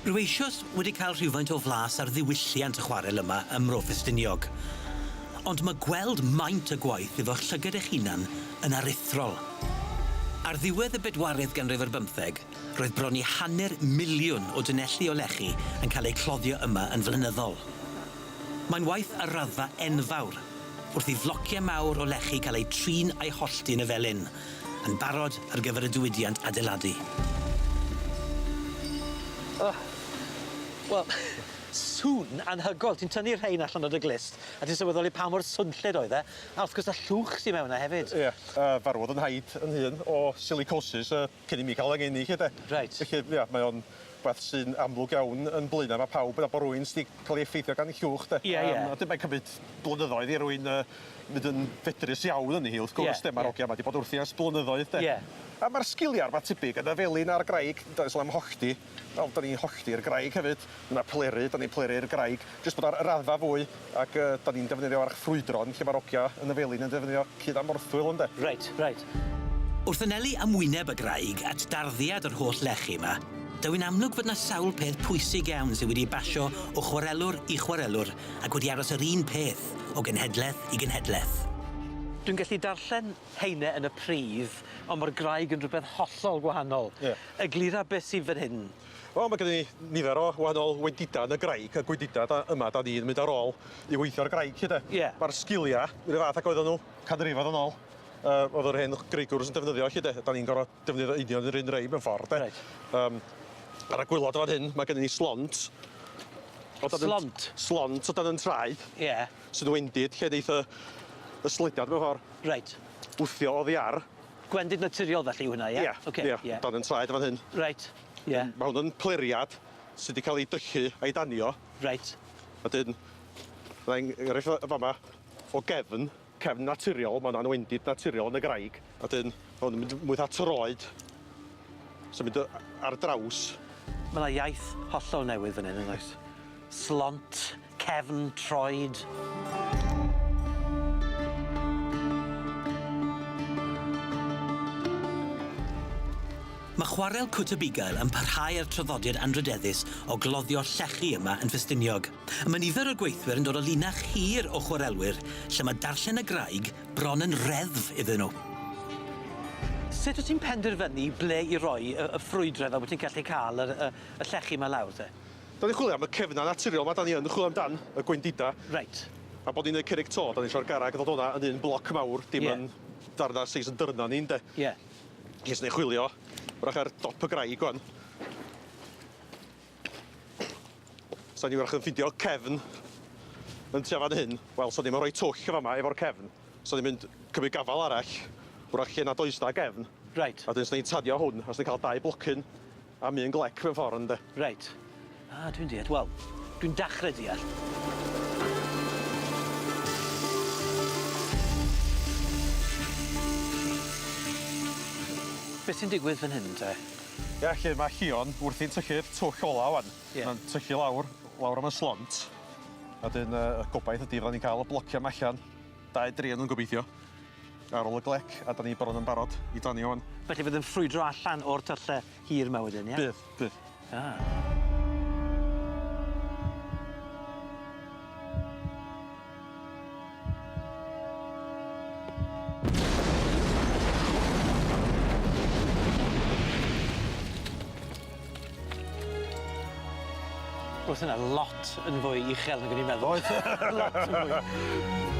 Rwyf eisios wedi cael rhywfaint o flas ar ddiwylliant y chwarel yma ym Mro Ffestiniog. Ond mae gweld maint y gwaith efo llygad eich hunan yn aruthrol. Ar ddiwedd y bedwaredd ganrif ar 15, roedd bron i 500,000 o dynelli o lechi yn cael eu cloddio yma yn flynyddol. Mae'n waith ar raddfa enfawr, wrth i flociau mawr o lechi cael eu trin a'i hollti yn y felyn, yn barod ar gyfer y diwydiant adeiladu. Wel, sŵn anhygol. Ti'n tynnu'r rhain allan o dy glist, a ti'n sylweddoli pa mor swnllid oedd e, a wrth gwrs y llwch sy'n mewn e hefyd. Ie, farwodd yn haid yn hun o silicosis cyn i mi cael yng Ngeni, de. Reit. Felly, ie, mae o'n beth sy'n amlwg iawn yn blaenau. Mae pawb yn abo rwy'n sy'n cael ei effeithio gan y llwch, de. Ie. A dim mae'n cymryd blynyddoedd i rwy'n mynd yn fedrus iawn yn ei wrth gwrs, de. Mae'r ogia yma wedi bod wrthi ers blynyddoedd, de. Ie. A mae'r sgiliau ma tebyg yn y felyn a'r graig, da ni'n hollti. Wel, da ni'n hollti'r graig hefyd. Yna pleru, da ni'n pleru'r graig. Jyst bod ar raddfa fwy, ac da ni'n defnyddio ar ffrwydron, lle mae'r ogia yn y felyn yn defnyddio cyd am morthwyl, ynde? Reit, reit. Wrth anelu amwyneb y graig at darddiad yr holl lechi yma, dyw'n amlwg fod yna sawl peth pwysig iawn sydd wedi basio o chwarelwr i chwarelwr ac wedi aros yr un peth o genhedlaeth i genhedlaeth. Dwi'n gallu darllen heine yn y pridd, ond mae'r graig yn rhywbeth hollol gwahanol. Ie. Eglura beth sydd fan hyn? Wel, mae gen i nifer o wahanol wendida yn y graig, a gwendida yma da ni'n mynd ar ôl i weithio'r graig, hyd e. Ie. Mae'r sgiliau, yr fath ac oedden nhw, canrifoedd yn ôl, oedd yr hen greigwrs yn defnyddio, hyd e. Da ni'n gorfod defnyddio union yr un rei mewn ffordd, de. Reit. Ar y gwylod fan hyn, mae gen i slont. Slont? Slont o dan yn traed. Ie. Sy'n wendid, lle neith y slediad mewn ffordd. Reit. Wthio oddi ar. Gwendid naturiol felly hwnna, ie? Ie, dan yn traed fan hyn. Reit, ie. Mae hwn yn pleriad sydd wedi cael ei dyllu a'i danio. Reit. A dyn, mae'n enghraifft fama o cefn naturiol, mae hwnna'n wendid naturiol yn y graig. A dyn, mae hwn yn mynd mwy tha troed, sy'n mynd ar draws. Mae yna iaith hollol newydd fan hyn, yn oes? Slont, cefn, troed. Mae Chwarel Cwt-Y-Bugail yn parhau ar traddodiad anrydeddus o gloddio llechi yma yn Ffestiniog. Mae nifer o'r gweithwyr yn dod o linach hir o chwarelwyr, lle mae darllen y graig bron yn reddf iddyn nhw. Sut wyt ti'n penderfynu ble i roi y ffrwydrau fel wyt ti'n gallu cael y llechi yma lawr, te? Da ni'n chwilio am y cefna naturiol, mae da ni yn chwilio amdan y gwendida. Reit. A bod ni'n neud cerrig to, da ni'n sio'r garag ddod hwnna yn un bloc mawr, dim yn darna seis yn dyrna ni'n, de. Ie. Ges ni'n chwilio, wrach ar dop y graig gwan. So ni wrach yn ffidio cefn yn tua fan hyn. Wel, so ni'n rhoi twll y fama efo'r cefn. So ni'n mynd cymryd gafal arall, wrach lle nad oes na gefn. Reit. A dyn ni'n tanio hwn, os ni'n cael 2 blocyn am un glec mewn ffordd, ynde. Reit. Dwi'n deall. Wel, dwi'n dachrau deall. Beth sy'n digwydd fan hyn, te? Ia, lle mae Llion wrthi'n tyllu'r twll ola wan. Ie. Mae'n tyllu lawr am y slont. A dyn y gobaith ydy fydda ni'n cael y blocia allan. 2-3 yn gobeithio. Ar ôl y glec, a da ni bron yn barod i danio wan. Felly fydd yn ffrwydro allan o'r tylle hir yma wedyn, ie? Bydd. Roedd yna lot yn fwy uchel nag o'n i'n meddwl. Oedd. Lot yn fwy.